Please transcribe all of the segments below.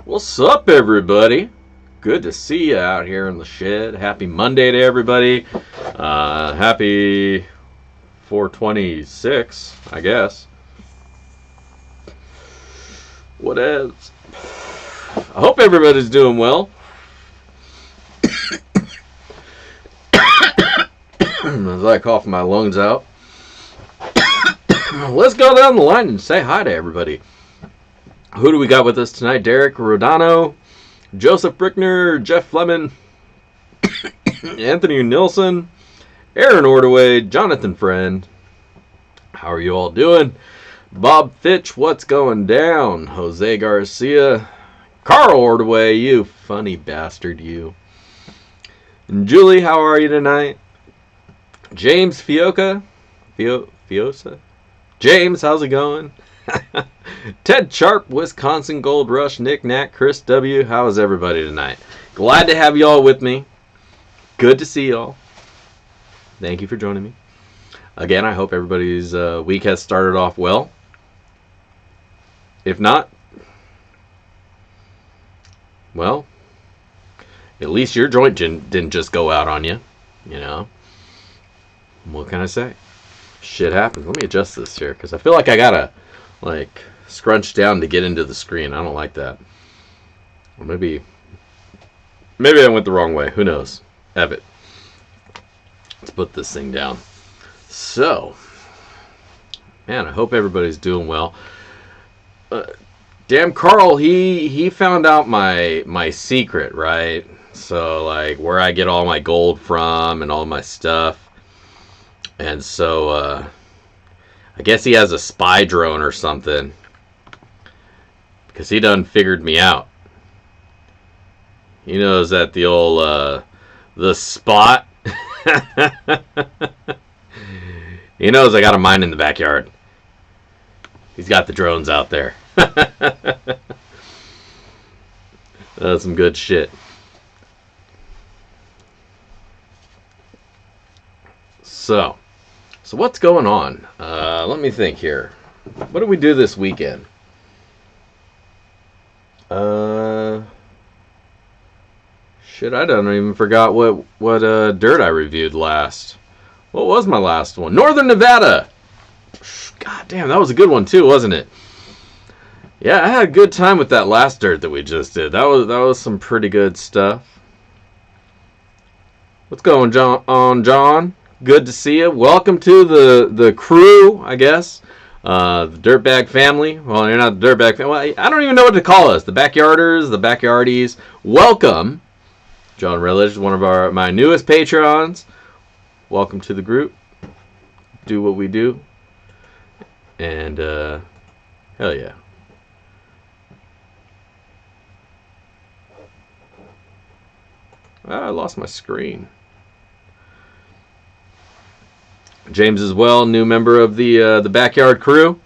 What's up, everybody? Good to see you out here in the shed. Happy Monday to everybody. Happy 426, I guess. What else? I hope everybody's doing well. As I cough my lungs out. Let's go down the line and say hi to everybody. Who do we got with us tonight? Derek Rodano, Joseph Brickner, Jeff Fleming, Anthony Nilsson, Aaron Ordaway, Jonathan Friend. How are you all doing? Bob Fitch, what's going down? Jose Garcia, Carl Ordaway, you funny bastard, you. And Julie, how are you tonight? James Fiosa? James, how's it going? Ted Sharp, Wisconsin Gold Rush, Nick Knack, Chris W. How is everybody tonight? Glad to have you all with me. Good to see y'all. Thank you for joining me. Again, I hope everybody's week has started off well. If not, well, at least your joint didn't just go out on you. You know? What can I say? Shit happens. Let me adjust this here because I feel like I gotta scrunch down to get into the screen. I don't like that. Or maybe I went the wrong way. Who knows? Have it. Let's put this thing down. So, man, I hope everybody's doing well. Damn, Carl, he found out my secret, right? So, where I get all my gold from and all my stuff. And so, I guess he has a spy drone or something. Because he done figured me out. He knows that the old, the spot. He knows I got a mine in the backyard. He's got the drones out there. That's some good shit. So what's going on? Let me think here. What did we do this weekend? Shit, I don't even forgot what dirt I reviewed last. What was my last one? Northern Nevada. God damn, that was a good one too, wasn't it? Yeah, I had a good time with that last dirt that we just did. That was some pretty good stuff. What's going on, John? Good to see you. Welcome to the crew, I guess. The Dirtbag family. Well, you're not the Dirtbag family. Well, I don't even know what to call us. The Backyarders, the Backyardies. Welcome. John Relish is one of my newest Patreons. Welcome to the group. Do what we do. And, hell yeah. I lost my screen. James as well, new member of the Backyard Crew.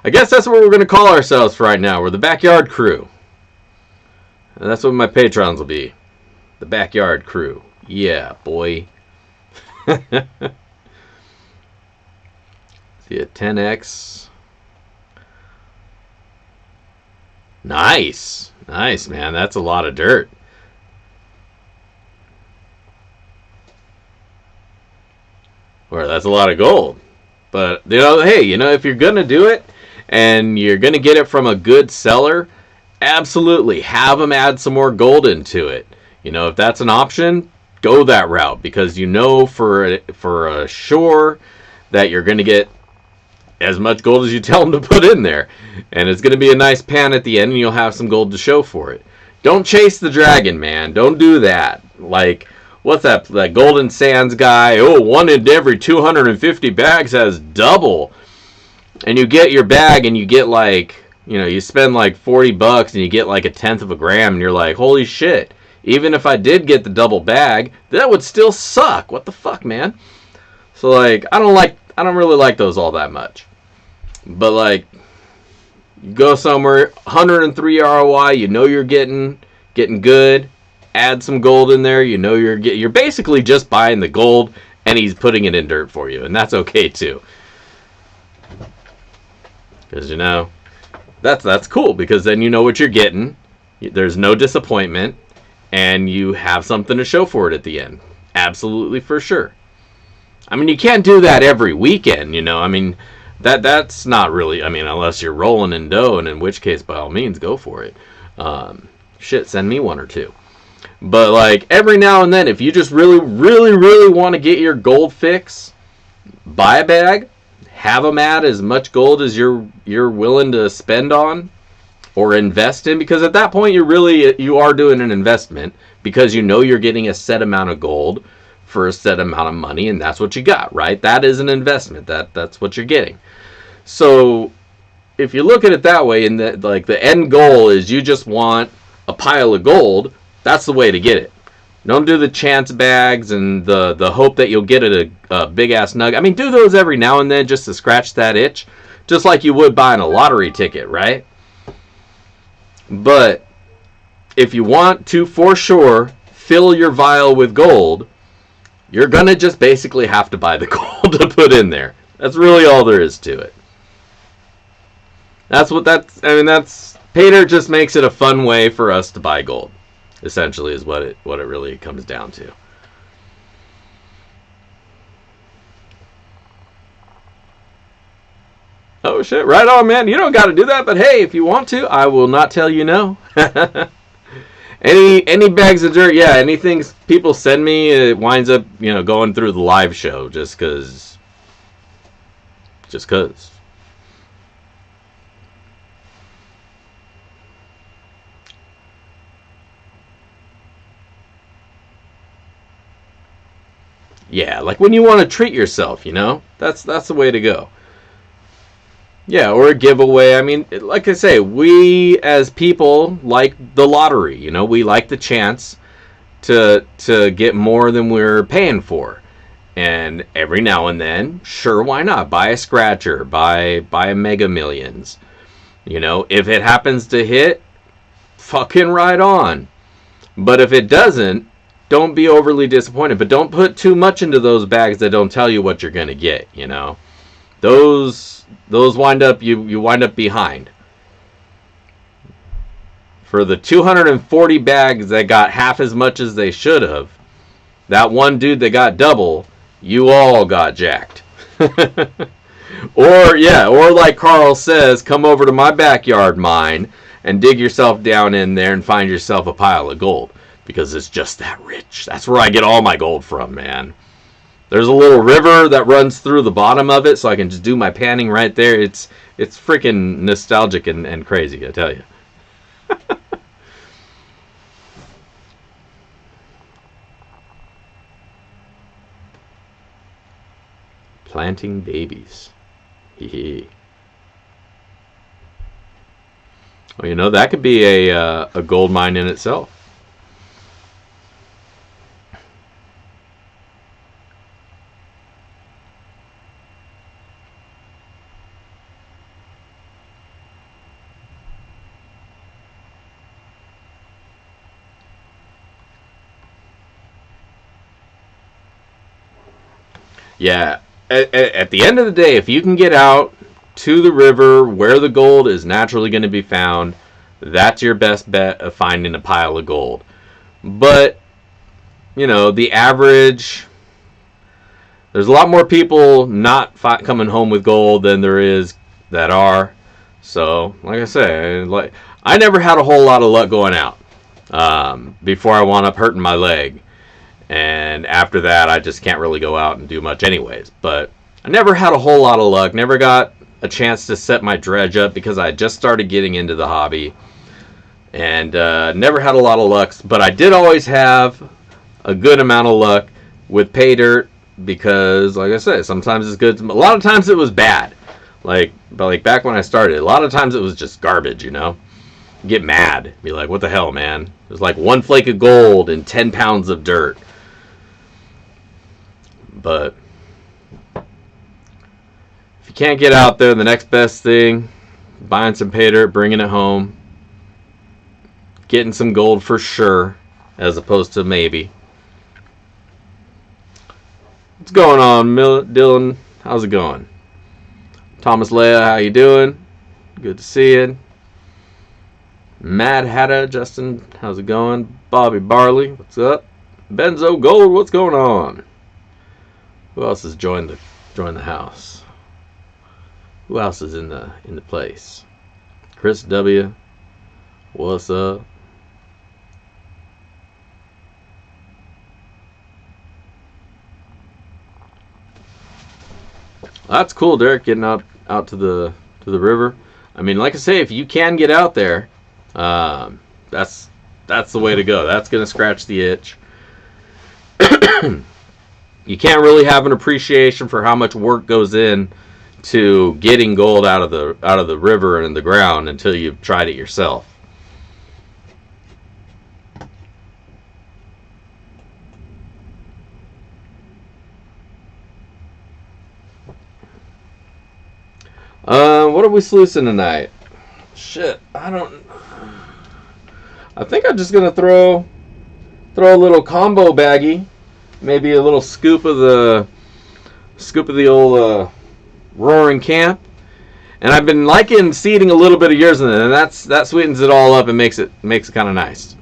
I guess that's what we're going to call ourselves right now. We're the Backyard Crew. And that's what my patrons will be. The Backyard Crew. Yeah, boy. See a 10X. Nice. Nice, man. That's a lot of dirt. Or that's a lot of gold. But, hey, if you're going to do it and you're going to get it from a good seller, absolutely have them add some more gold into it. If that's an option, go that route. Because for sure that you're going to get as much gold as you tell them to put in there. And it's going to be a nice pan at the end and you'll have some gold to show for it. Don't chase the dragon, man. Don't do that. What's that Golden Sands guy? Oh, one in every 250 bags has double. And you get your bag and you get you spend $40 and you get a tenth of a gram and you're like, holy shit. Even if I did get the double bag, that would still suck. What the fuck, man? So I don't really like those all that much. But you go somewhere, 103 ROI, you're getting good. Add some gold in there, you're basically just buying the gold and he's putting it in dirt for you, and that's okay too. Because That's cool, because then you know what you're getting. There's no disappointment, and you have something to show for it at the end. Absolutely, for sure. I mean, you can't do that every weekend, you know. I mean, that's not really, I mean, unless you're rolling in dough, and in which case, by all means, go for it. Shit, send me one or two. But, like, every now and then, if you just really, really, really want to get your gold fix, buy a bag, have them add as much gold as you're willing to spend on or invest in, because at that point you are doing an investment, because you know you're getting a set amount of gold for a set amount of money, and that's what you got, right? That is an investment. That's what you're getting. So if you look at it that way, and the end goal is you just want a pile of gold, that's the way to get it. Don't do the chance bags and the hope that you'll get it a big ass nugget. I mean, do those every now and then just to scratch that itch, just like you would buying a lottery ticket, right? But if you want to, for sure, fill your vial with gold, you're gonna just basically have to buy the gold to put in there. That's really all there is to it. That's Pay Dirt just makes it a fun way for us to buy gold. Essentially, is what it really comes down to. Oh shit! Right on, man. You don't got to do that, but hey, if you want to, I will not tell you no. Any bags of dirt, yeah. Anything people send me, it winds up going through the live show just cause. Yeah, like when you want to treat yourself, that's the way to go. Yeah, or a giveaway. I mean, like I say, we as people like the lottery. We like the chance to get more than we're paying for. And every now and then, sure, why not? Buy a scratcher, buy a Mega Millions. If it happens to hit, fucking right on. But if it doesn't, don't be overly disappointed. But don't put too much into those bags that don't tell you what you're going to get, Those wind up, you wind up behind. For the 240 bags that got half as much as they should have, that one dude that got double, you all got jacked. Or like Carl says, come over to my backyard mine and dig yourself down in there and find yourself a pile of gold, because it's just that rich. That's where I get all my gold from, man. There's a little river that runs through the bottom of it, so I can just do my panning right there. It's freaking nostalgic and crazy, I tell you. Planting babies. Hee. Well, that could be a gold mine in itself. Yeah, at the end of the day, if you can get out to the river where the gold is naturally going to be found, that's your best bet of finding a pile of gold. But, the average, there's a lot more people not coming home with gold than there is that are. So, like I say, I never had a whole lot of luck going out before I wound up hurting my leg. And after that, I just can't really go out and do much anyways. But I never had a whole lot of luck. Never got a chance to set my dredge up because I just started getting into the hobby. And never had a lot of luck. But I did always have a good amount of luck with Pay Dirt. Because, like I said, sometimes it's good. A lot of times it was bad. But back when I started, a lot of times it was just garbage, Get mad. Be like, what the hell, man? It was like 1 flake of gold and 10 pounds of dirt. But if you can't get out there, the next best thing, buying some Pay Dirt, bringing it home, getting some gold for sure, as opposed to maybe. What's going on, Dylan? How's it going? Thomas Leah, how you doing? Good to see you. Mad Hatta, Justin, how's it going? Bobby Barley, what's up? Benzo Gold, what's going on? Who else has joined the house? Who else is in the place? Chris W, what's up? That's cool, Derek, getting out to the river. I mean, like I say, if you can get out there, that's the way to go. That's gonna scratch the itch. You can't really have an appreciation for how much work goes in to getting gold out of the river and the ground until you've tried it yourself. What are we sluicing tonight? Shit, I think I'm just gonna throw a little combo baggie, maybe a little scoop of the old Roaring Camp, and I've been liking seeding a little bit of yours in it, and that sweetens it all up and makes it kind of nice.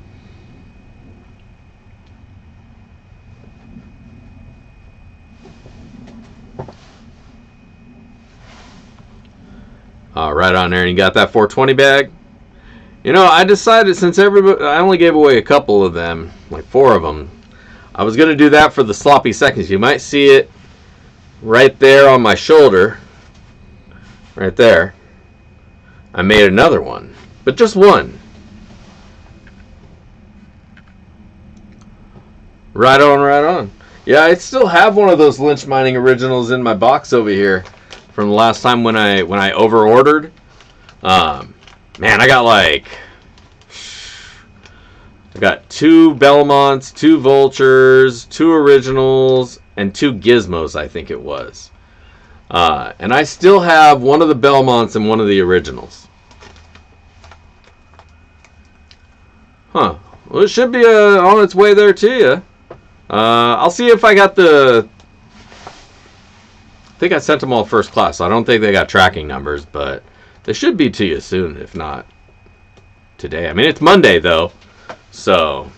Right on there, and you got that 420 bag. You know, I decided, since I only gave away a couple of them, like 4 of them, I was going to do that for the sloppy seconds. You might see it right there on my shoulder. Right there. I made another one, but just one. Right on, right on. Yeah, I still have one of those Lynch Mining originals in my box over here from the last time when I over-ordered. Man, I got 2 Belmonts, 2 Vultures, 2 originals, and 2 Gizmos, I think it was. And I still have one of the Belmonts and one of the originals. Huh. Well, it should be on its way there to you. I'll see if I got I think I sent them all first class, so I don't think they got tracking numbers, but they should be to you soon, if not today. I mean, it's Monday, though, so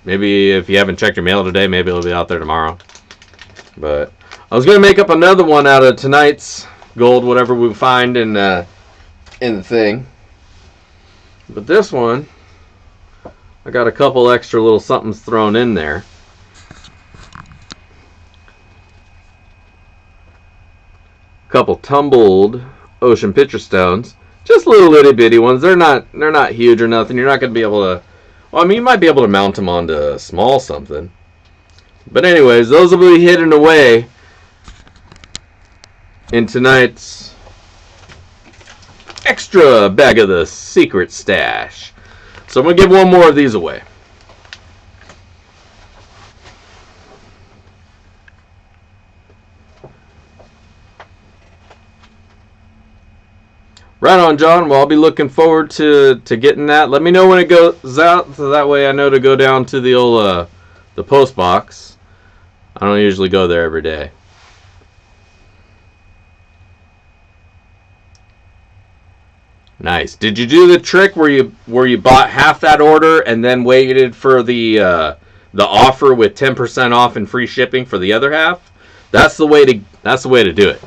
maybe if you haven't checked your mail today, maybe it'll be out there tomorrow. But I was going to make up another one out of tonight's gold, whatever we find in the thing. But this one, I got a couple extra little somethings thrown in there. Couple tumbled ocean pitcher stones, just little itty bitty ones. They're not huge or nothing. You're not going to be able to, well, I mean, you might be able to mount them onto a small something, but anyways, those will be hidden away in tonight's extra bag of the secret stash. So I'm going to give one more of these away. Right on, John. Well, I'll be looking forward to getting that. Let me know when it goes out, so that way I know to go down to the old the post box. I don't usually go there every day. Nice. Did you do the trick where you bought half that order and then waited for the offer with 10% off and free shipping for the other half? That's the way to do it.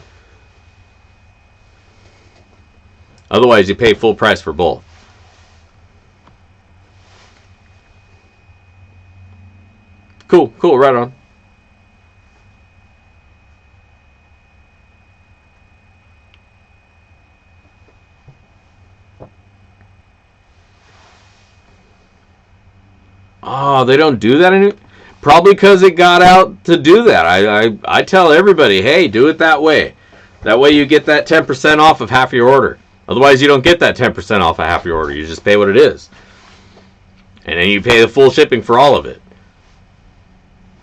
Otherwise, you pay full price for both. Cool, right on. Oh, they don't do that anymore? Probably because it got out to do that. I tell everybody, hey, do it that way. That way you get that 10% off of half your order. Otherwise, you don't get that 10% off of half your order. You just pay what it is. And then you pay the full shipping for all of it.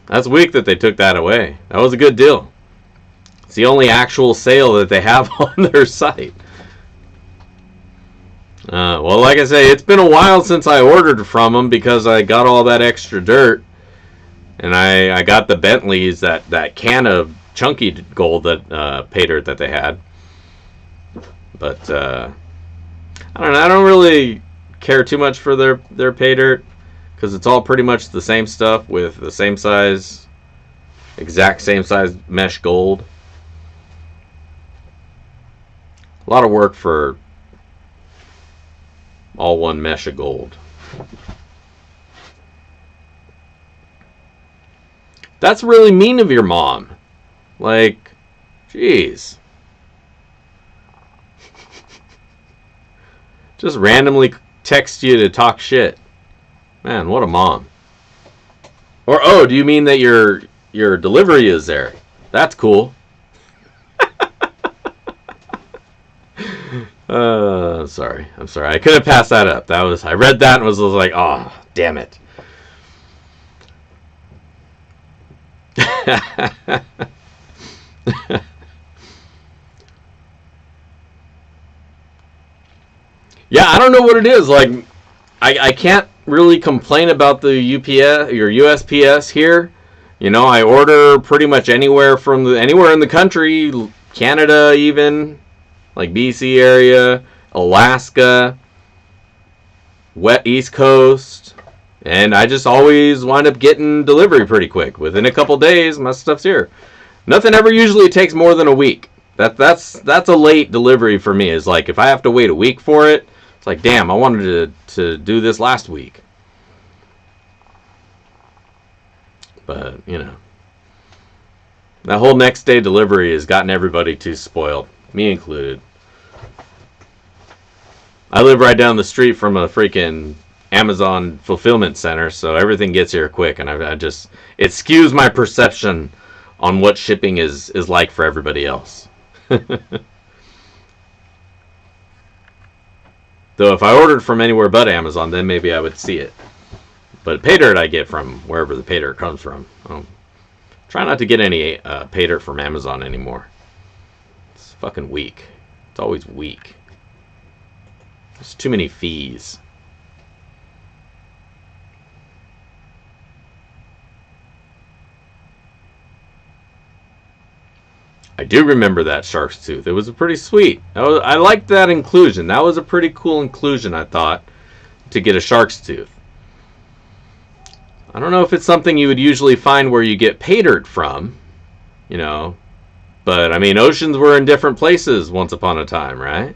That's weak that they took that away. That was a good deal. It's the only actual sale that they have on their site. Well, like I say, it's been a while since I ordered from them because I got all that extra dirt. And I got the Bentleys, that can of chunky gold, that pay dirt that they had. But I don't know. I don't really care too much for their pay dirt, because it's all pretty much the same stuff with the same size, exact same size mesh gold. A lot of work for all one mesh of gold. That's really mean of your mom. Like, jeez. Just randomly text you to talk shit. Man, what a mom. Or, oh, do you mean that your delivery is there? That's cool. Sorry. I'm sorry. I couldn't pass that up. I read that and was like, oh, damn it. Yeah, I don't know what it is. Like, I can't really complain about the UPS or USPS here. You know, I order pretty much anywhere anywhere in the country, Canada even, like BC area, Alaska, wet East Coast, and I just always wind up getting delivery pretty quick. Within a couple days, my stuff's here. Nothing ever usually takes more than a week. That's a late delivery for me. Is like if I have to wait a week for it, it's like, damn, I wanted to do this last week. But, you know, that whole next day delivery has gotten everybody too spoiled, me included. I live right down the street from a freaking Amazon fulfillment center, so everything gets here quick, and I just, it skews my perception on what shipping is like for everybody else. Though if I ordered from anywhere but Amazon, then maybe I would see it. But pay dirt I get from wherever the pay dirt comes from. Try not to get any pay dirt from Amazon anymore. It's fucking weak. It's always weak. There's too many fees. I do remember that shark's tooth. It was pretty sweet. I liked that inclusion. That was a pretty cool inclusion, I thought, to get a shark's tooth. I don't know if it's something you would usually find where you get pay dirt from, you know, but I mean, oceans were in different places once upon a time, right?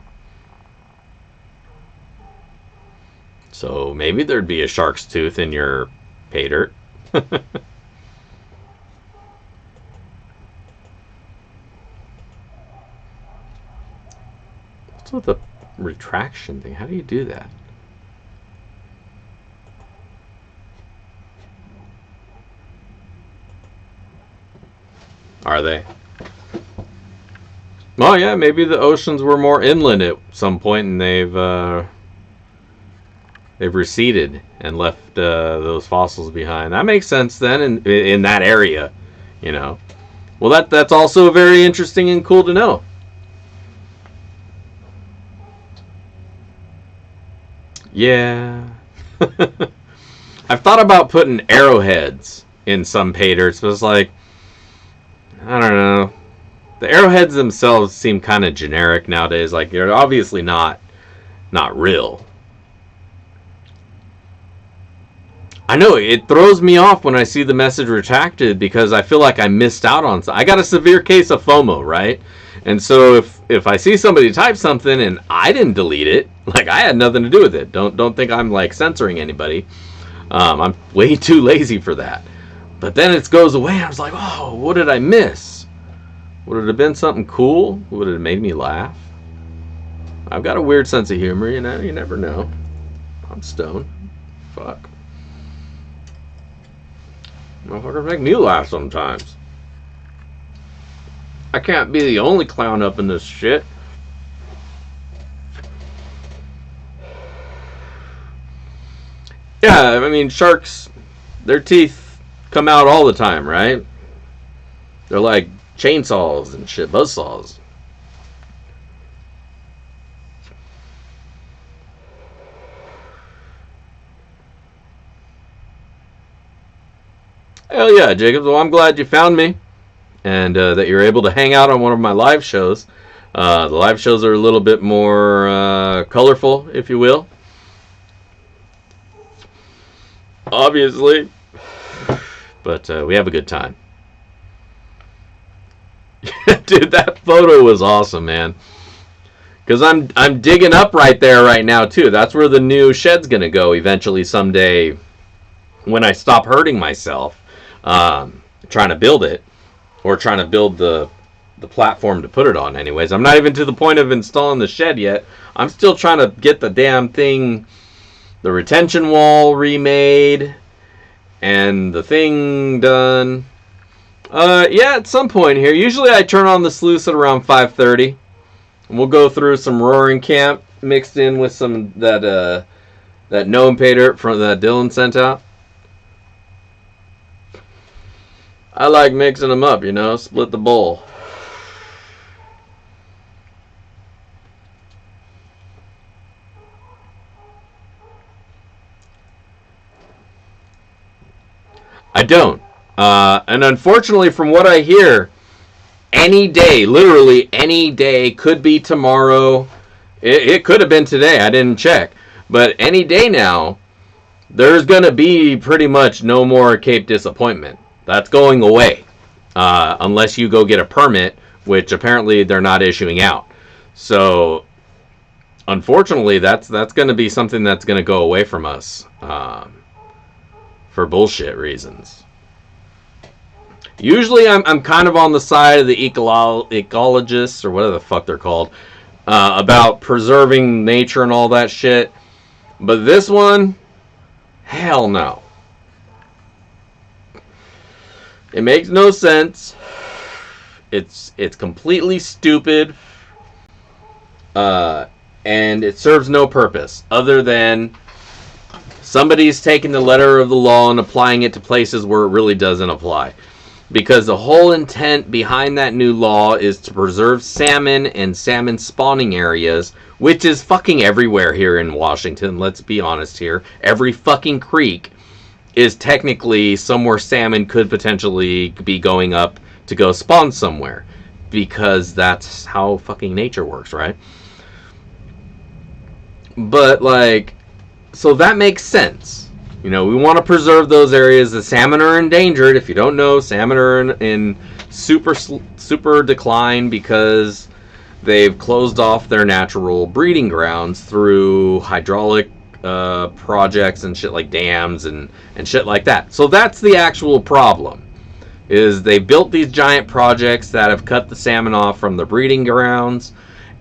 So maybe there'd be a shark's tooth in your pay dirt. What's with the retraction thing? How do you do that? Are they? Oh yeah, maybe the oceans were more inland at some point, and they've receded and left those fossils behind. That makes sense then, in that area, you know. Well, that's also very interesting and cool to know. Yeah. I've thought about putting arrowheads in some pay dirts, but it's like, I don't know. The arrowheads themselves seem kind of generic nowadays. Like, they're obviously not real. I know, it throws me off when I see the message retracted because I feel like I missed out on something. I got a severe case of FOMO, right? And so if I see somebody type something and I didn't delete it, like I had nothing to do with it. Don't think I'm like censoring anybody. I'm way too lazy for that. But then it goes away and I was like, oh, what did I miss? Would it have been something cool? Would it have made me laugh? I've got a weird sense of humor, you know. You never know. I'm stoned. Fuck. Motherfuckers make me laugh sometimes. I can't be the only clown up in this shit. Yeah, I mean, sharks, their teeth come out all the time, right? They're like chainsaws and shit, buzzsaws. Hell yeah, Jacob. Well, I'm glad you found me and that you're able to hang out on one of my live shows. The live shows are a little bit more colorful, if you will. obviously. But we have a good time. Dude, that photo was awesome, man. Because I'm digging up right there right now, too. That's where the new shed's going to go eventually someday when I stop hurting myself trying to build it. Or trying to build the platform to put it on anyways. I'm not even to the point of installing the shed yet. I'm still trying to get the damn thing, the retention wall remade, and the thing done. Yeah, at some point here. Usually I turn on the sluice at around 5:30. And we'll go through some Roaring Camp mixed in with some that gnome pay dirt from that Dylan sent out. I like mixing them up, you know, split the bowl. I don't. And unfortunately, from what I hear, any day, literally any day, could be tomorrow. It could have been today. I didn't check. But any day now, there's going to be pretty much no more Cape Disappointment. That's going away. Unless you go get a permit, which apparently they're not issuing out. So, unfortunately, that's going to be something that's going to go away from us. For bullshit reasons. Usually I'm kind of on the side of the ecologists, or whatever the fuck they're called, about preserving nature and all that shit. But this one, hell no. It makes no sense. It's completely stupid. And it serves no purpose other than somebody's taking the letter of the law and applying it to places where it really doesn't apply. Because the whole intent behind that new law is to preserve salmon and salmon spawning areas, which is fucking everywhere here in Washington, let's be honest here. Every fucking creek is technically somewhere salmon could potentially be going up to go spawn somewhere. Because that's how fucking nature works, right? But, like, so that makes sense. You know, we want to preserve those areas. The salmon are endangered. If you don't know, salmon are in super decline because they've closed off their natural breeding grounds through hydraulic projects and shit like dams and shit like that. So that's the actual problem. Is they built these giant projects that have cut the salmon off from the breeding grounds,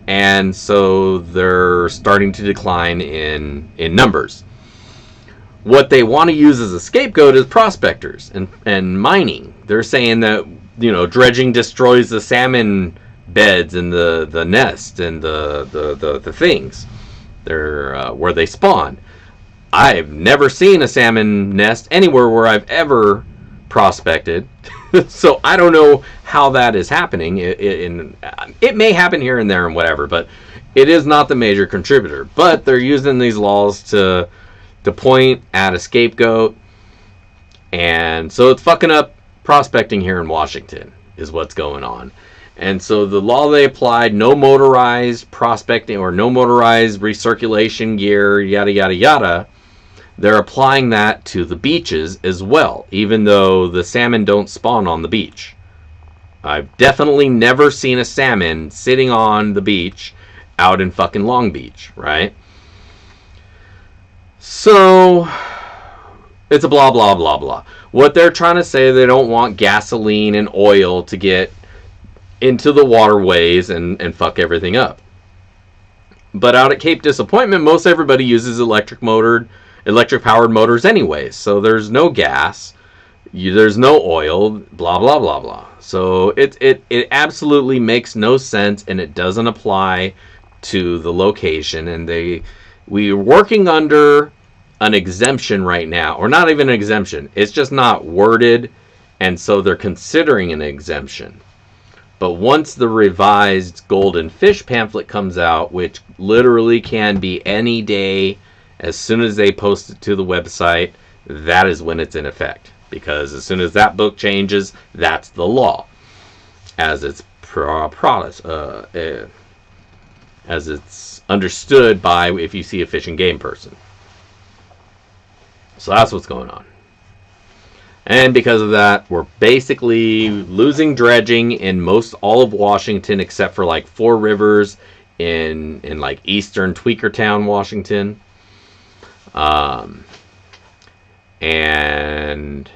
and so they're starting to decline in numbers. What they want to use as a scapegoat is prospectors and mining. They're saying that, you know, dredging destroys the salmon beds and the nest and the things. They're where they spawn. I've never seen a salmon nest anywhere where I've ever prospected. So I don't know how that is happening. It may happen here and there and whatever, but it is not the major contributor. But they're using these laws to point at a scapegoat, and so it's fucking up prospecting here in Washington is what's going on. And so the law they applied, no motorized prospecting or no motorized recirculation gear, yada yada yada, they're applying that to the beaches as well, even though the salmon don't spawn on the beach. I've definitely never seen a salmon sitting on the beach out in fucking Long Beach, right? So, it's a blah, blah, blah, blah. What they're trying to say, they don't want gasoline and oil to get into the waterways and fuck everything up. But out at Cape Disappointment, most everybody uses electric-powered motors anyways. So there's no gas, there's no oil, blah, blah, blah, blah. So it absolutely makes no sense, and it doesn't apply to the location. And we're working under an exemption right now, or not even an exemption. It's just not worded, and so they're considering an exemption. But once the revised Golden Fish pamphlet comes out, which literally can be any day, as soon as they post it to the website, that is when it's in effect. Because as soon as that book changes, that's the law, as it's as it's understood by if you see a fish and game person. So that's what's going on. And because of that, we're basically losing dredging in most all of Washington except for like Four Rivers in like eastern Tweakertown, Washington. And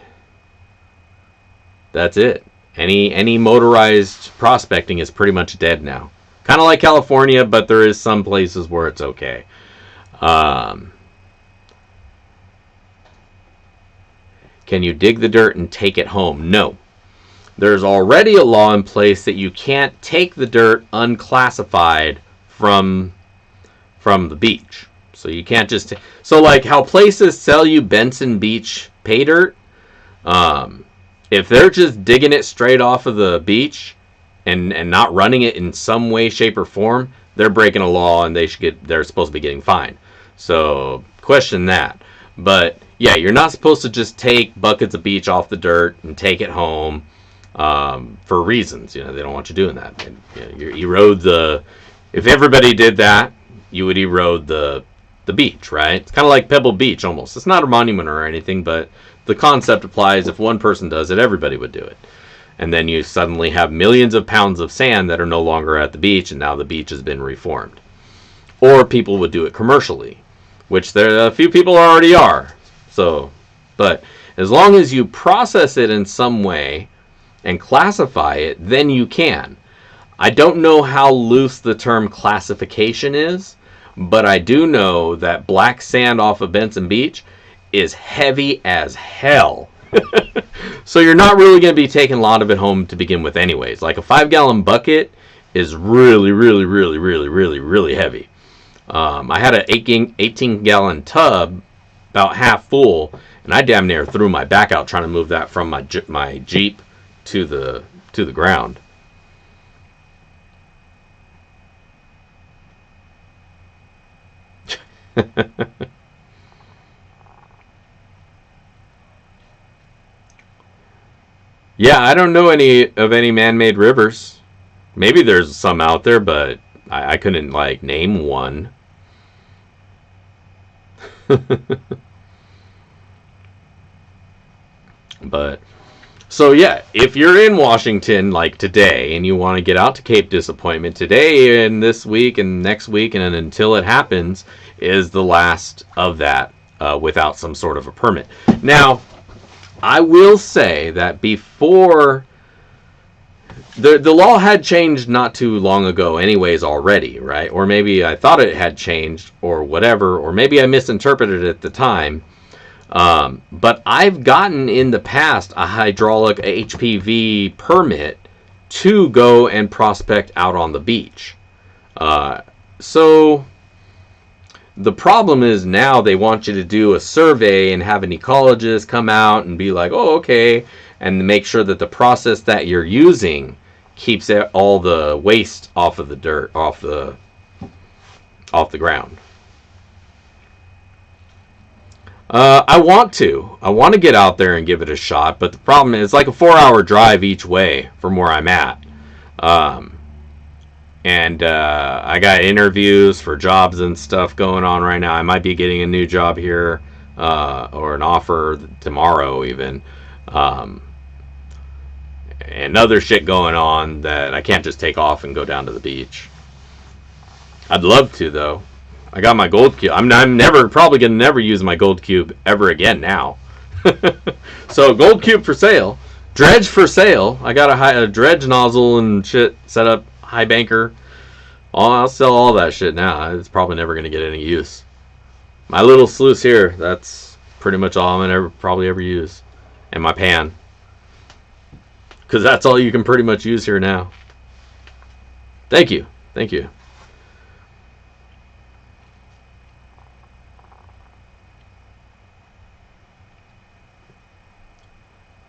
that's it. Any motorized prospecting is pretty much dead now. Kind of like California, but there is some places where it's okay. Can you dig the dirt and take it home? No. There's already a law in place that you can't take the dirt unclassified from the beach. So you can't just... So like how places sell you Benson Beach pay dirt, if they're just digging it straight off of the beach and not running it in some way, shape, or form, they're breaking a law and they're supposed to be getting fined. So question that. But yeah, you're not supposed to just take buckets of beach off the dirt and take it home for reasons. You know, they don't want you doing that. And, you erode the... If everybody did that, you would erode the beach, right? It's kind of like Pebble Beach almost. It's not a monument or anything, but the concept applies. If one person does it, everybody would do it. And then you suddenly have millions of pounds of sand that are no longer at the beach, and now the beach has been reformed. Or people would do it commercially, which there a few people already are. So, but as long as you process it in some way and classify it, then you can. I don't know how loose the term classification is, but I do know that black sand off of Benson Beach is heavy as hell. So you're not really going to be taking a lot of it home to begin with anyways. Like a 5-gallon bucket is really, really, really, really, really, really heavy. I had an 18-gallon tub, about half full, and I damn near threw my back out trying to move that from my Jeep to the ground. Yeah, I don't know any man-made rivers. Maybe there's some out there, but I couldn't like name one. But so yeah, if you're in Washington like today and you want to get out to Cape Disappointment, today and this week and next week and until it happens is the last of that without some sort of a permit. Now, I will say that before the law had changed not too long ago anyways already, right? Or maybe I thought it had changed or whatever, or maybe I misinterpreted it at the time. But I've gotten in the past a hydraulic HPV permit to go and prospect out on the beach. So the problem is now they want you to do a survey and have an ecologist come out and be like, oh, okay, and make sure that the process that you're using keeps all the waste off of the dirt, off the ground. I want to get out there and give it a shot, but the problem is it's like a 4-hour drive each way from where I'm at. And I got interviews for jobs and stuff going on right now. I might be getting a new job here or an offer tomorrow even. And other shit going on that I can't just take off and go down to the beach. I'd love to, though. I got my gold cube. I'm probably going to never use my gold cube ever again now. So gold cube for sale. Dredge for sale. I got a dredge nozzle and shit set up. High banker. I'll sell all that shit now. It's probably never going to get any use. My little sluice here, that's pretty much all I'm going to probably ever use. And my pan. Because that's all you can pretty much use here now. Thank you. Thank you.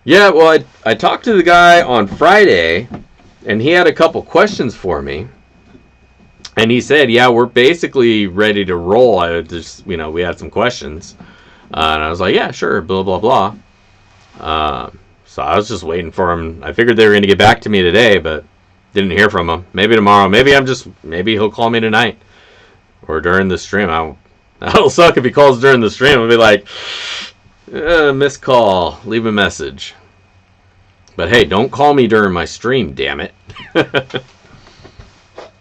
Yeah, well, I talked to the guy on Friday, and he had a couple questions for me. And he said, yeah, we're basically ready to roll. I just, we had some questions. And I was like, yeah, sure, blah, blah, blah. So I was just waiting for him. I figured they were going to get back to me today, but didn't hear from him. Maybe tomorrow. Maybe he'll call me tonight. Or during the stream. That'll suck if he calls during the stream. I'll be like, Missed call. Leave a message. But hey, don't call me during my stream, damn it.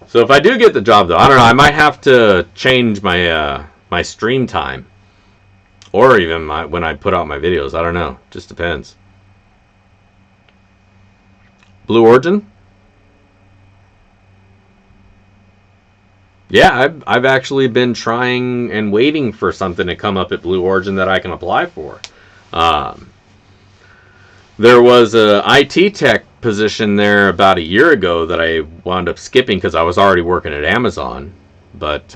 So if I do get the job, though, I don't know. I might have to change my my stream time, or even when I put out my videos. I don't know. Just depends. Blue Origin? Yeah, I've actually been trying and waiting for something to come up at Blue Origin that I can apply for. There was a IT tech position there about a year ago that I wound up skipping because I was already working at Amazon. But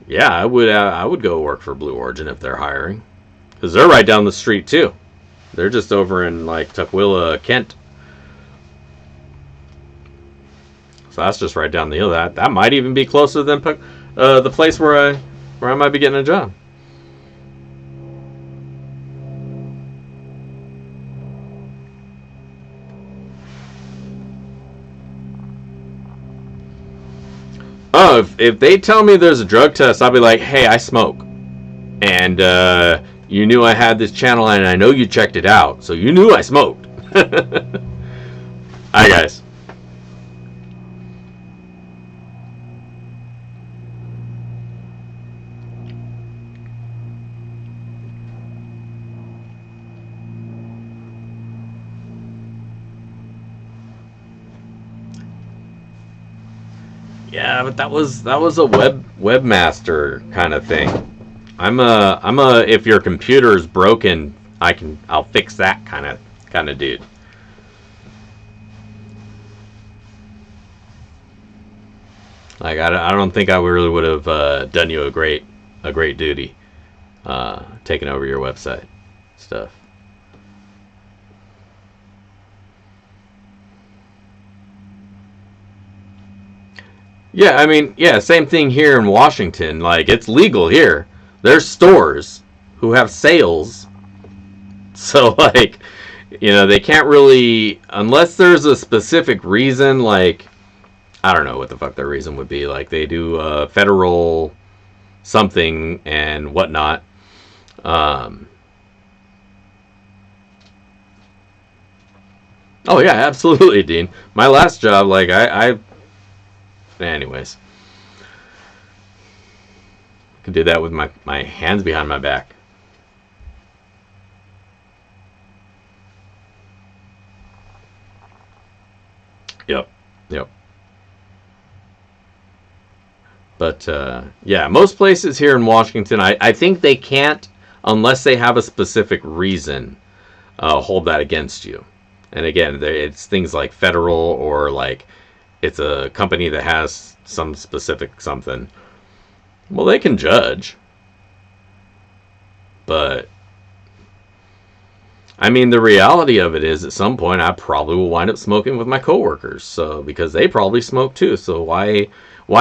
yeah, I would go work for Blue Origin if they're hiring, because they're right down the street too. They're just over in like Tukwila, Kent. So that's just right down the hill. That might even be closer than the place where I might be getting a job. Oh, if they tell me there's a drug test, I'll be like, hey, I smoke. And you knew I had this channel, and I know you checked it out, so you knew I smoked. Hi, guys. Yeah, but that was a webmaster kind of thing. I'm a if your computer is broken, I'll fix that kind of dude. Like I don't think I really would have done you a great duty taking over your website stuff. Yeah, I mean, yeah, same thing here in Washington. Like, it's legal here. There's stores who have sales. So, like, you know, they can't really, unless there's a specific reason, like, I don't know what the fuck their reason would be. Like, they do federal something and whatnot. Oh, yeah, absolutely, Dean. My last job, like, anyways, I can do that with my hands behind my back. Yep. But yeah, most places here in Washington, I think they can't, unless they have a specific reason, hold that against you. And again, it's things like federal, or like it's a company that has some specific something. Well, they can judge. But I mean, the reality of it is, at some point, I probably will wind up smoking with my coworkers. So, because they probably smoke too. So why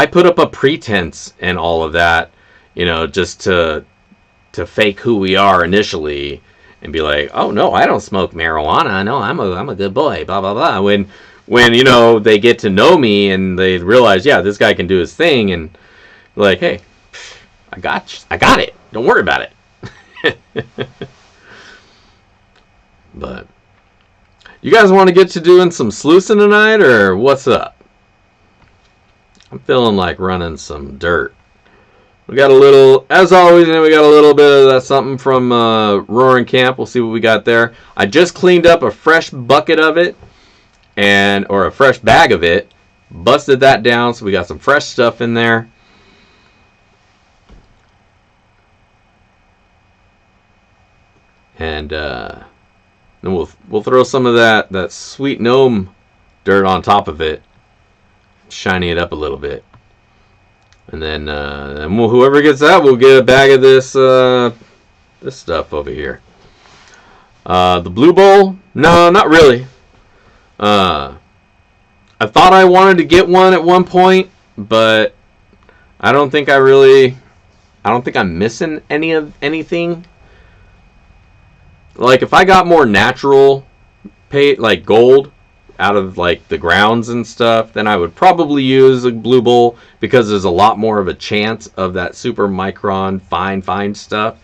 put up a pretense and all of that, you know, just to fake who we are initially and be like, oh no, I don't smoke marijuana. No, I'm a good boy. Blah blah blah. When you know, they get to know me and they realize, yeah, this guy can do his thing, and like, hey, I got it. Don't worry about it. But you guys want to get to doing some sluicing tonight, or what's up? I'm feeling like running some dirt. We got a little, as always, we got a little bit of that something from Roaring Camp. We'll see what we got there. I just cleaned up a fresh bucket of it, or a fresh bag of it. Busted that down, so we got some fresh stuff in there. And then we'll throw some of that sweet gnome dirt on top of it, shiny it up a little bit. And then whoever gets that will get a bag of this stuff over here. The Blue Bowl? No, not really. I thought I wanted to get one at one point, but I don't think I'm missing anything. Like, if I got more natural like gold out of like the grounds and stuff, then I would probably use a Blue Bowl, because there's a lot more of a chance of that super micron fine stuff.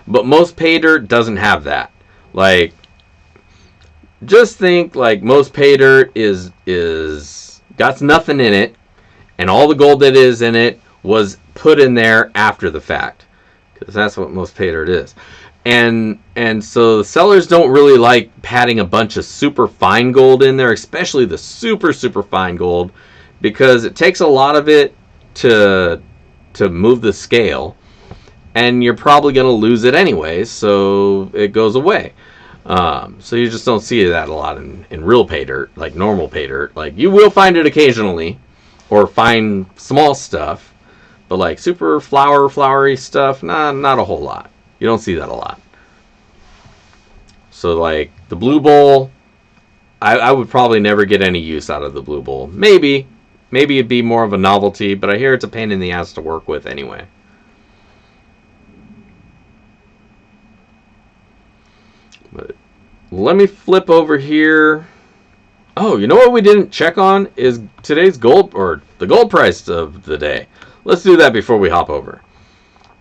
But most pay dirt doesn't have that. Like, just think like most pay dirt is got nothing in it, and all the gold that is in it was put in there after the fact, because that's what most pay dirt is. And so the sellers don't really like patting a bunch of super fine gold in there, especially the super fine gold, because it takes a lot of it to move the scale, and you're probably going to lose it anyway, so it goes away. So you just don't see that a lot in real pay dirt, like normal pay dirt. Like, you will find it occasionally, or find small stuff, but like super flowery stuff, not a whole lot. You don't see that a lot. So like the blue bowl, I would probably never get any use out of the blue bowl. Maybe it'd be more of a novelty, but I hear it's a pain in the ass to work with anyway. But let me flip over here. Oh, you know what we didn't check on is today's gold, or the gold price of the day. Let's do that before we hop over.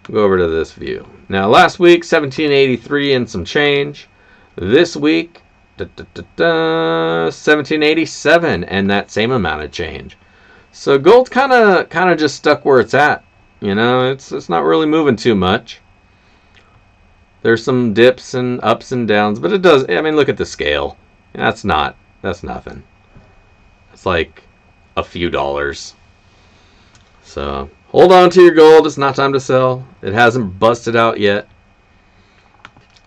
Go over to this view. Now, last week, 1783 and some change. This week, 1787 and that same amount of change. So gold's kind of just stuck where it's at. You know, it's not really moving too much. There's some dips and ups and downs, but it does. I mean, look at the scale. That's nothing. It's like a few dollars. So hold on to your gold. It's not time to sell. It hasn't busted out yet.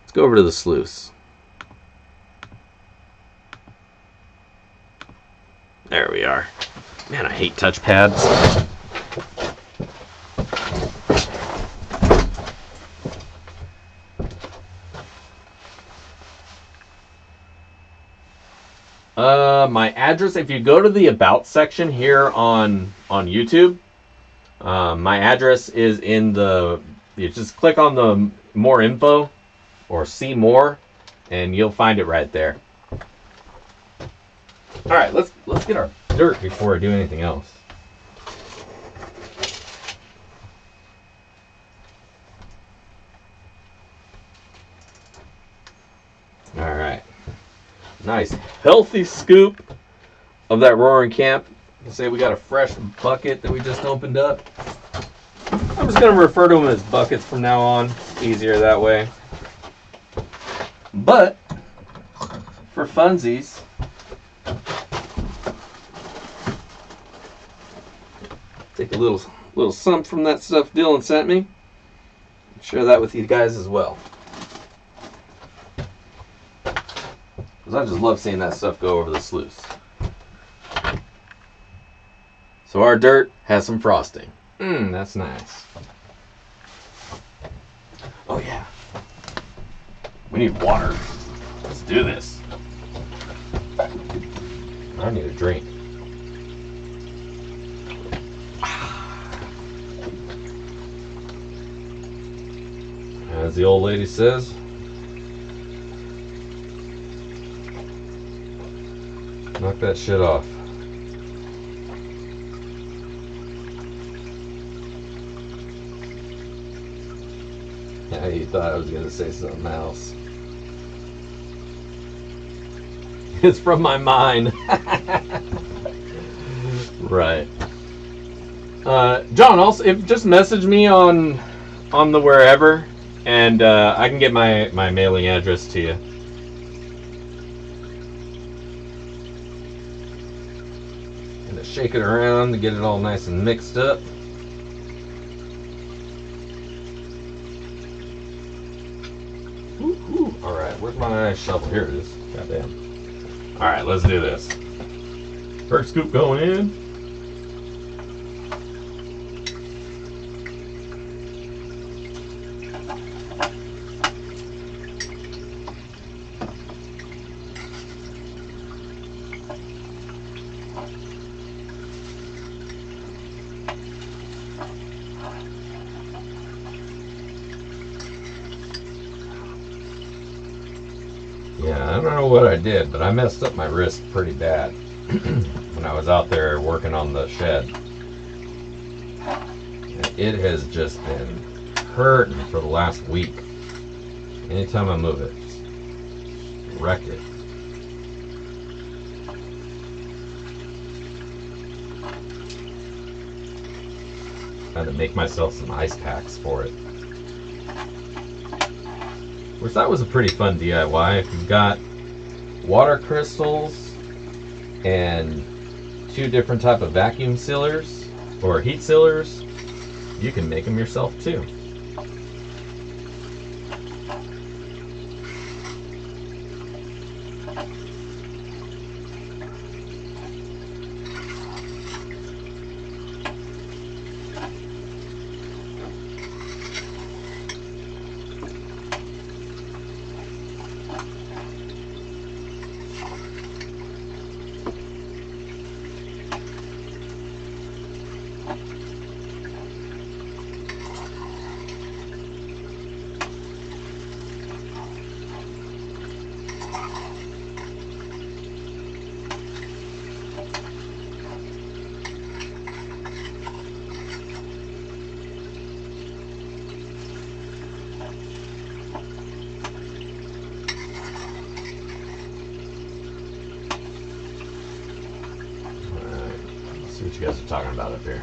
Let's go over to the sluice. There we are. Man, I hate touchpads. My address, if you go to the About section here on YouTube, my address is in the, you just click on the More Info or See More, and you'll find it right there. All right, let's get our dirt before I do anything else. All right. Nice healthy scoop of that Roaring Camp. Say we got a fresh bucket that we just opened up. I'm just going to refer to them as buckets from now on. It's easier that way. But for funsies, take a little something from that stuff Dylan sent me. Share that with you guys as well. Because I just love seeing that stuff go over the sluice. So our dirt has some frosting. That's nice. Oh yeah. We need water. Let's do this. I need a drink. As the old lady says, knock that shit off. Yeah, you thought I was going to say something else. It's from my mind. Right. John, also, just message me on the wherever, and I can get my mailing address to you. And to shake it around to get it all nice and mixed up. All right, where's my shovel? Here it is. Goddamn. All right, let's do this. First scoop going in. Yeah, I don't know what I did, but I messed up my wrist pretty bad when I was out there working on the shed. It has just been hurting for the last week. Anytime I move it, just wreck it. I had to make myself some ice packs for it. Which that was a pretty fun DIY. If you've got water crystals and 2 different type of vacuum sealers or heat sealers, you can make them yourself too. See what you guys are talking about up here.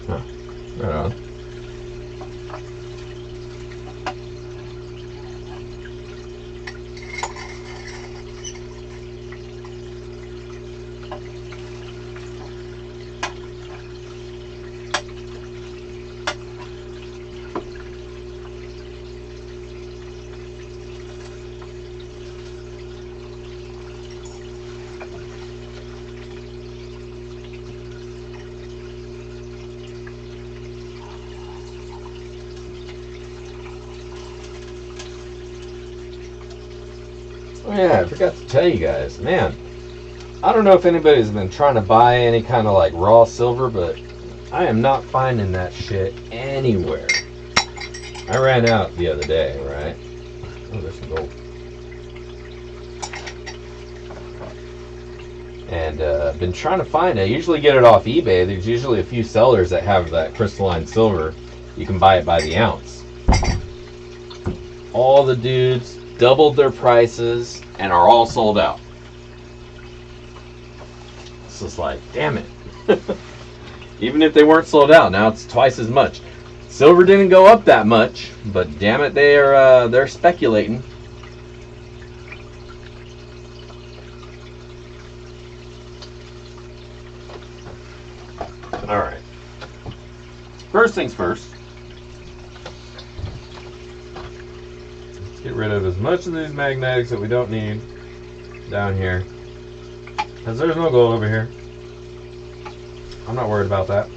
Huh. Right on. Oh yeah, I forgot to tell you guys, man, I don't know if anybody's been trying to buy any kind of like raw silver, but I am not finding that shit anywhere. I ran out the other day, right? Oh, there's some gold. And I've been trying to find it. I usually get it off eBay. There's usually a few sellers that have that crystalline silver. You can buy it by the ounce. All the dudes doubled their prices and are all sold out. It's just like, damn it. Even if they weren't sold out, now it's twice as much. Silver didn't go up that much, but damn it, they're speculating. All right. First things first. Let's get rid of as much of these magnetics that we don't need down here, because there's no gold over here. I'm not worried about that.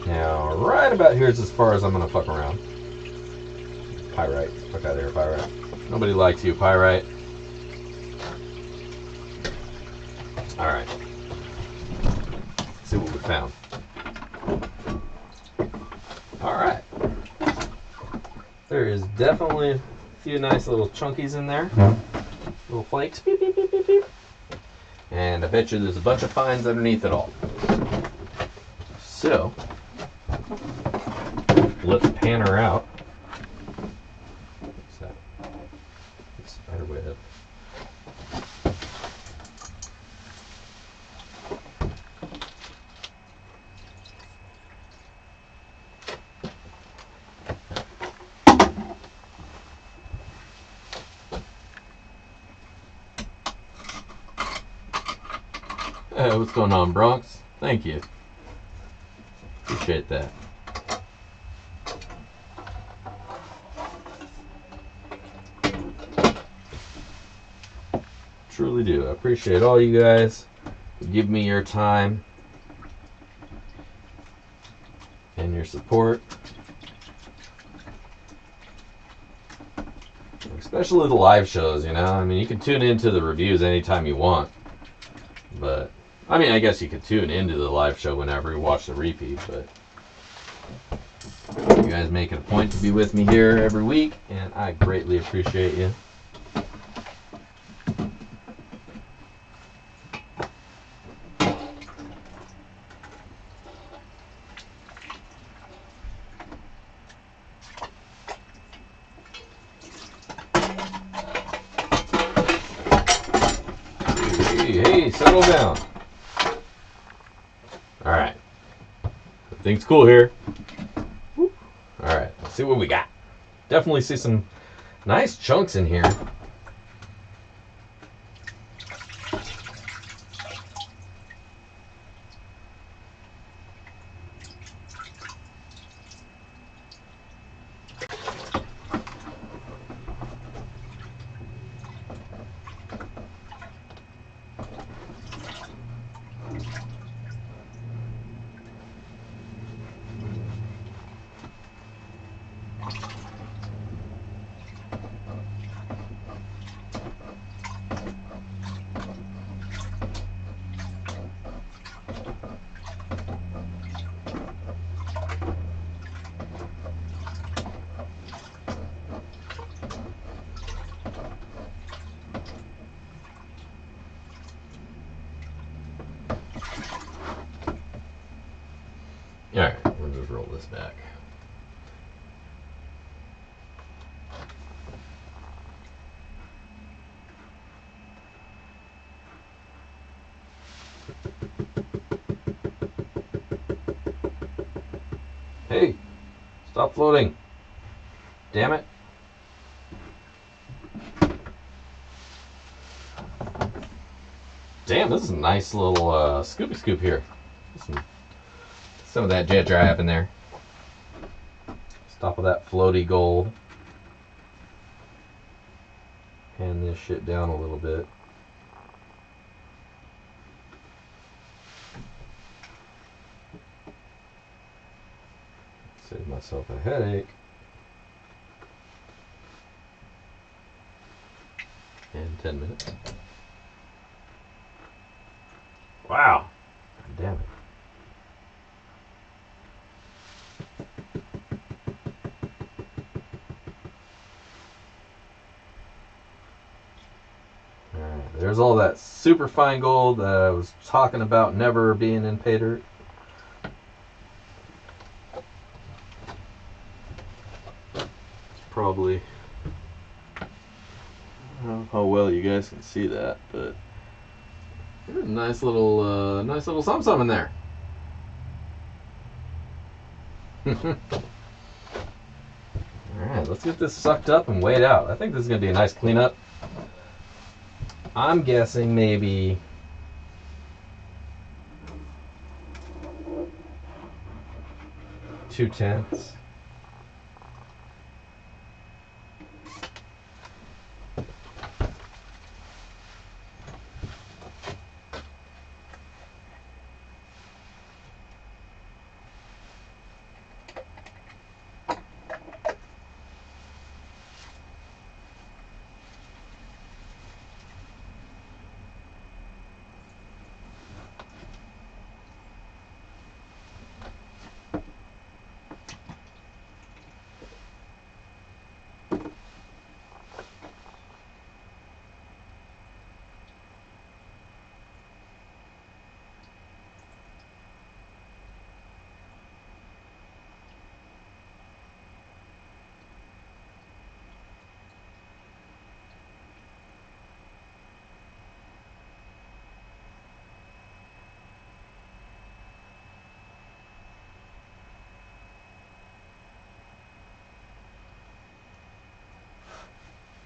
Now, right about here is as far as I'm going to fuck around. Pyrite. Fuck out of here, pyrite. Nobody likes you, pyrite. Alright. Let's see what we found. Alright. There is definitely a few nice little chunkies in there. Little flakes. Beep, beep, beep, beep, beep. And I bet you there's a bunch of fines underneath it all. So, let's pan her out. What's that? It's a spider web. Hey, what's going on, Bronx? Thank you. Appreciate that. Truly do. I appreciate all you guys give me your time and your support. Especially the live shows, you know? I mean, you can tune into the reviews anytime you want. But, I mean, I guess you could tune into the live show whenever you watch the repeat, but you guys make it a point to be with me here every week, and I greatly appreciate you. Hey, settle down. Alright. Everything's cool here. Alright, let's see what we got. Definitely see some nice chunks in here. Alright, we'll just roll this back. Hey, stop floating. Damn it. Damn, this is a nice little scoopy scoop here. Some of that jet dry up in there. Stop of that floaty gold. Hand this shit down a little bit. Save myself a headache. And 10 minutes. Wow. Damn it. Alright, there's all that super fine gold that I was talking about never being in pay dirt. It's probably, I don't know how well you guys can see that, but there's a nice little something in there. Alright, let's get this sucked up and weighed out. I think this is going to be a nice cleanup. I'm guessing maybe 2/10.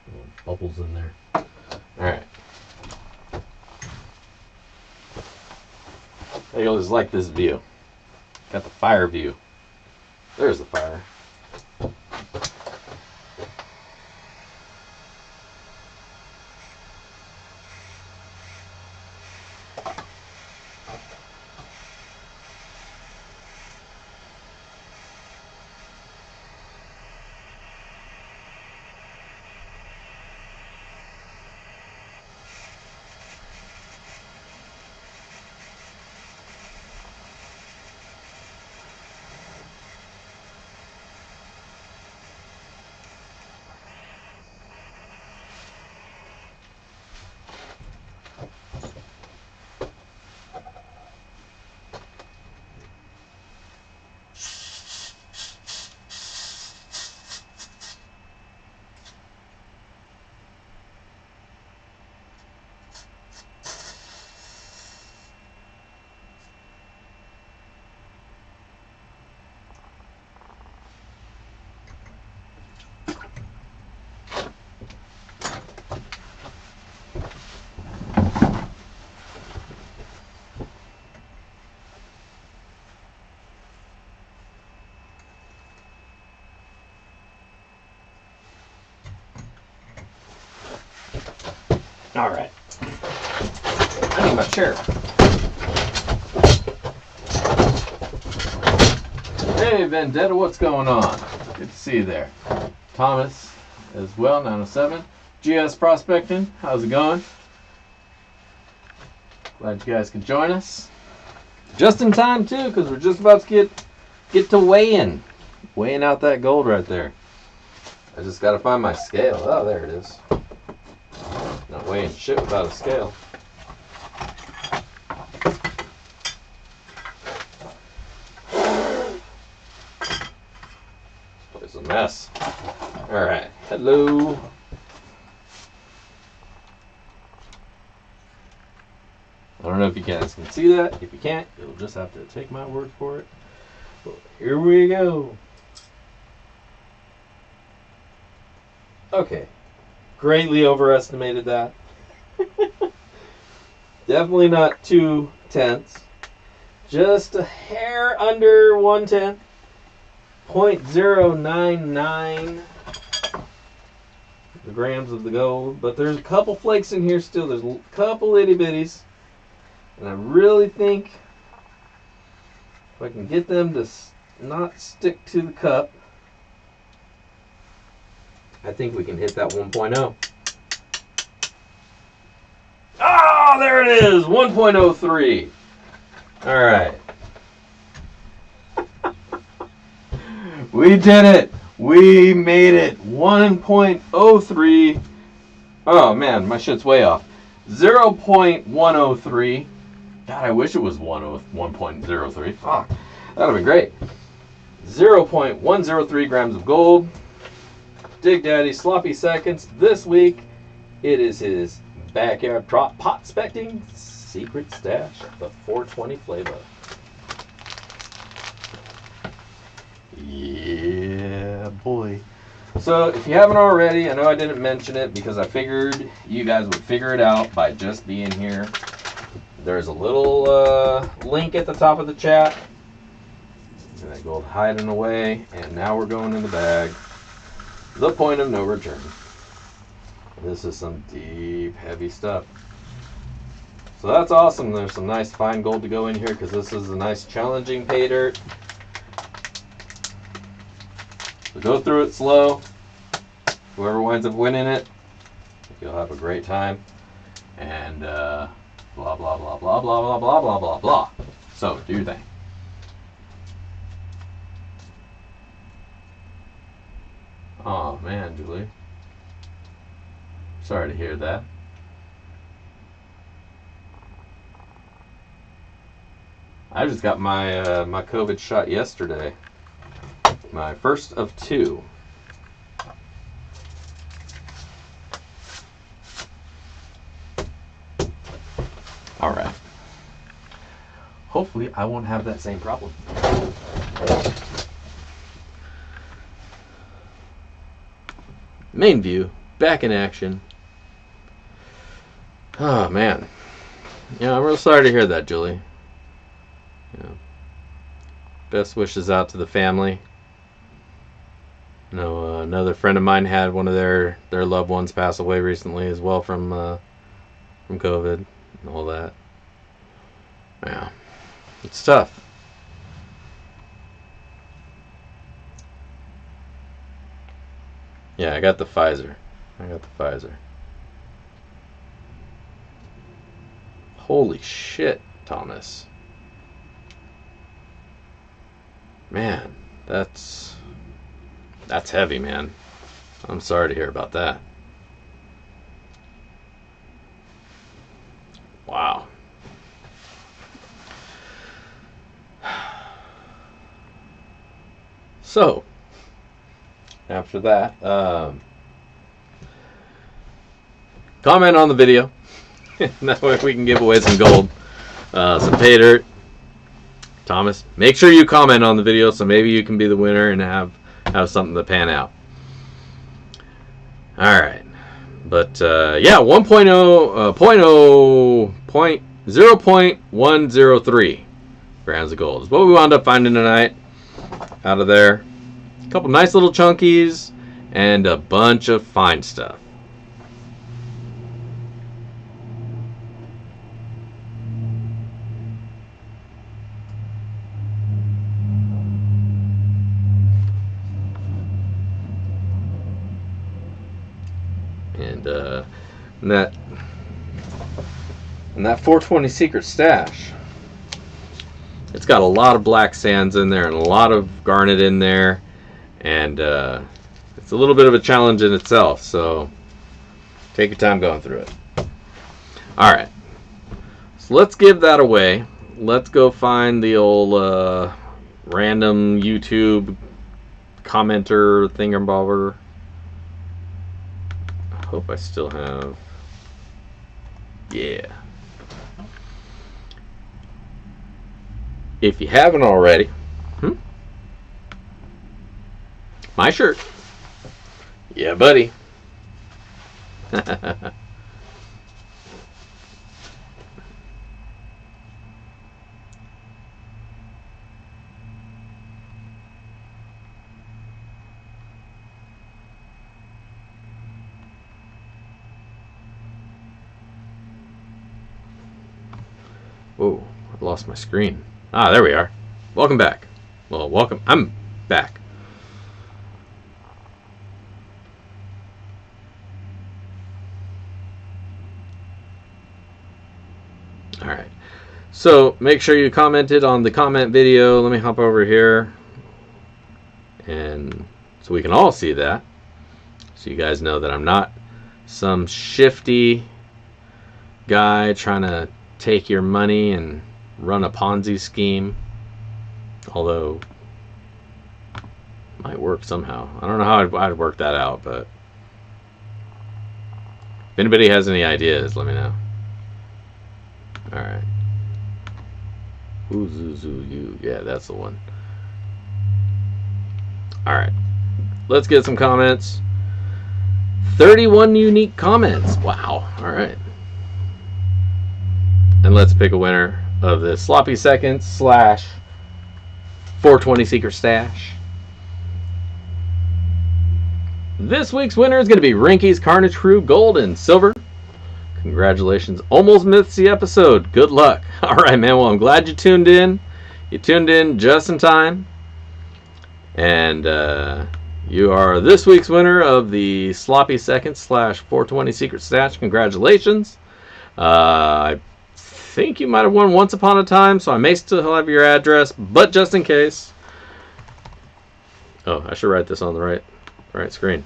Little bubbles in there. Alright. I always like this view. Got the fire view. There's the fire. All right. I need my chair. Hey, Vendetta, what's going on? Good to see you there. Thomas as well, 907. GS Prospecting, how's it going? Glad you guys could join us. Just in time, too, because we're just about to get to weighing out that gold right there. I just got to find my scale. Oh, there it is. Not weighing shit without a scale. This place is a mess. All right. Hello. I don't know if you guys can see that. If you can't, you'll just have to take my word for it. But here we go. Okay. Greatly overestimated that. Definitely not 2/10. Just a hair under 1/10. 0.099 grams of the gold. But there's a couple flakes in here still. There's a couple itty bitties. And I really think if I can get them to not stick to the cup, I think we can hit that 1.0. Ah, there it is, 1.03. All right. We did it. We made it. 1.03. Oh, man, my shit's way off. 0.103. God, I wish it was 1.03. Fuck. That would have been great. 0.103 grams of gold. Dig Daddy Sloppy Seconds. This week, it is his backyard pot specting secret stash, the 420 flavor. Yeah, boy. So, if you haven't already, I know I didn't mention it because I figured you guys would figure it out by just being here. There's a little link at the top of the chat. And that gold hiding away. And now we're going in the bag. The point of no return. This is some deep, heavy stuff. So that's awesome. There's some nice fine gold to go in here because this is a nice challenging pay dirt. So go through it slow. Whoever winds up winning it, you'll have a great time. And blah, blah, blah, blah, blah, blah, blah, blah, blah, blah. So do your thing. Oh man, Julie. Sorry to hear that. I just got my my COVID shot yesterday. My first of 2. All right. Hopefully I won't have that same problem. Main view, back in action. Oh man. Yeah, I'm real sorry to hear that, Julie. Yeah. Best wishes out to the family. You know, another friend of mine had one of their loved ones pass away recently as well from COVID and all that. Yeah, it's tough. Yeah, I got the Pfizer. Holy shit, Thomas. Man, that's heavy, man. I'm sorry to hear about that. Wow. So, after that, comment on the video. That way we can give away some gold, some pay dirt. Thomas, make sure you comment on the video so maybe you can be the winner and have something to pan out. All right, but yeah, 0.103 grams of gold is what we wound up finding tonight out of there. A couple nice little chunkies and a bunch of fine stuff. And that 420 Secret Stash, it's got a lot of black sands in there and a lot of garnet in there, and it's a little bit of a challenge in itself, so take your time going through it. Alright, so let's give that away. Let's go find the old random YouTube commenter thingamabobber. I hope I still have... Yeah. If you haven't already, my shirt. Yeah, buddy. Whoa, I lost my screen. Ah, there we are. Welcome back. Well, welcome. I'm back. Alright. So, make sure you commented on the comment video. Let me hop over here. And so we can all see that. So you guys know that I'm not some shifty guy trying to take your money and run a Ponzi scheme, although it might work somehow. I don't know how I'd work that out, but if anybody has any ideas, let me know. Alright. Ooh, yeah, that's the one. Alright. Let's get some comments. 31 unique comments. Wow. Alright. And let's pick a winner of this Sloppy Seconds / 420 Secret Stash. This week's winner is going to be Rinky's Carnage Crew Gold and Silver. Congratulations. Almost missed the episode. Good luck. Alright, man. Well, I'm glad you tuned in. You tuned in just in time. And you are this week's winner of the Sloppy Seconds / 420 Secret Stash. Congratulations. I think you might have won once upon a time, so I may still have your address, but just in case. Oh, I should write this on the right screen.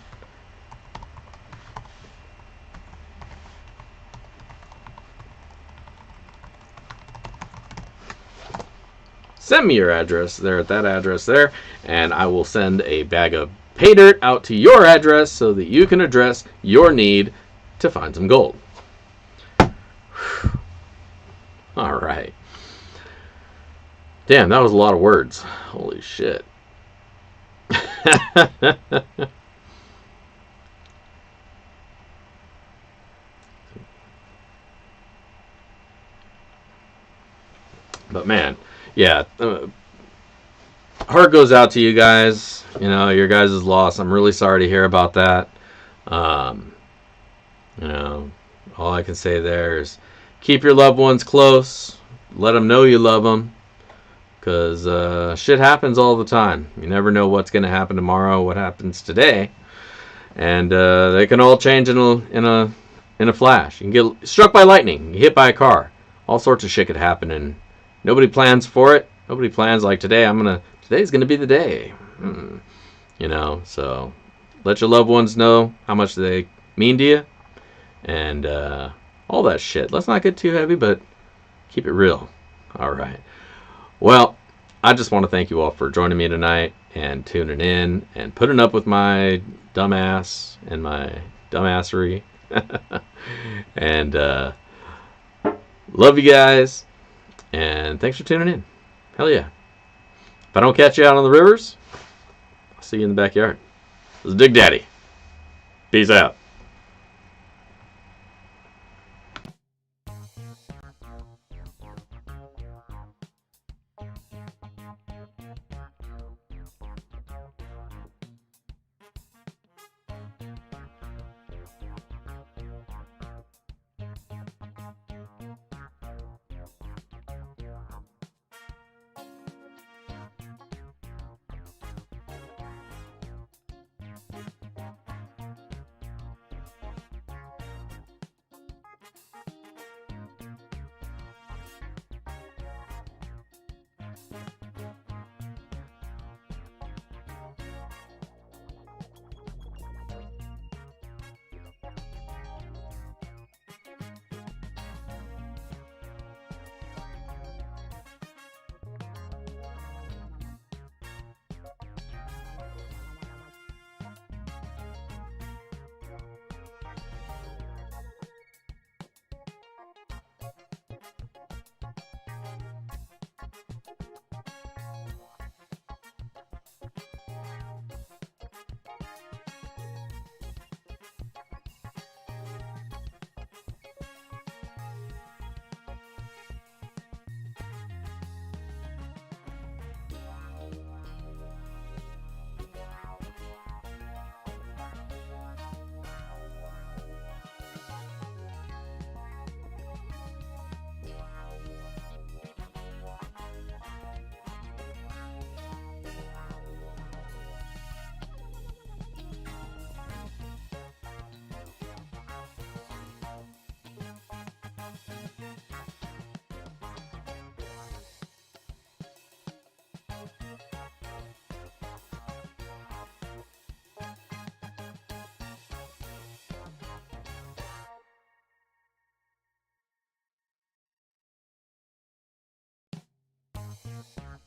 Send me your address there at that address there, and I will send a bag of pay dirt out to your address so that you can address your need to find some gold. All right. Damn, that was a lot of words. Holy shit. But man, yeah, heart goes out to you guys. You know, your guys' loss. I'm really sorry to hear about that. You know, all I can say there is keep your loved ones close. Let them know you love them. Because shit happens all the time. You never know what's going to happen tomorrow, what happens today. And they can all change in a flash. You can get struck by lightning. You hit by a car. All sorts of shit could happen, and nobody plans for it. Nobody plans like today. Today's gonna be the day. You know, so let your loved ones know how much they mean to you, and all that shit. Let's not get too heavy, but keep it real. All right. Well, I just want to thank you all for joining me tonight and tuning in and putting up with my dumbass and my dumbassery. And love you guys, and thanks for tuning in. Hell yeah. If I don't catch you out on the rivers, I'll see you in the backyard. This is Dig Daddy. Peace out.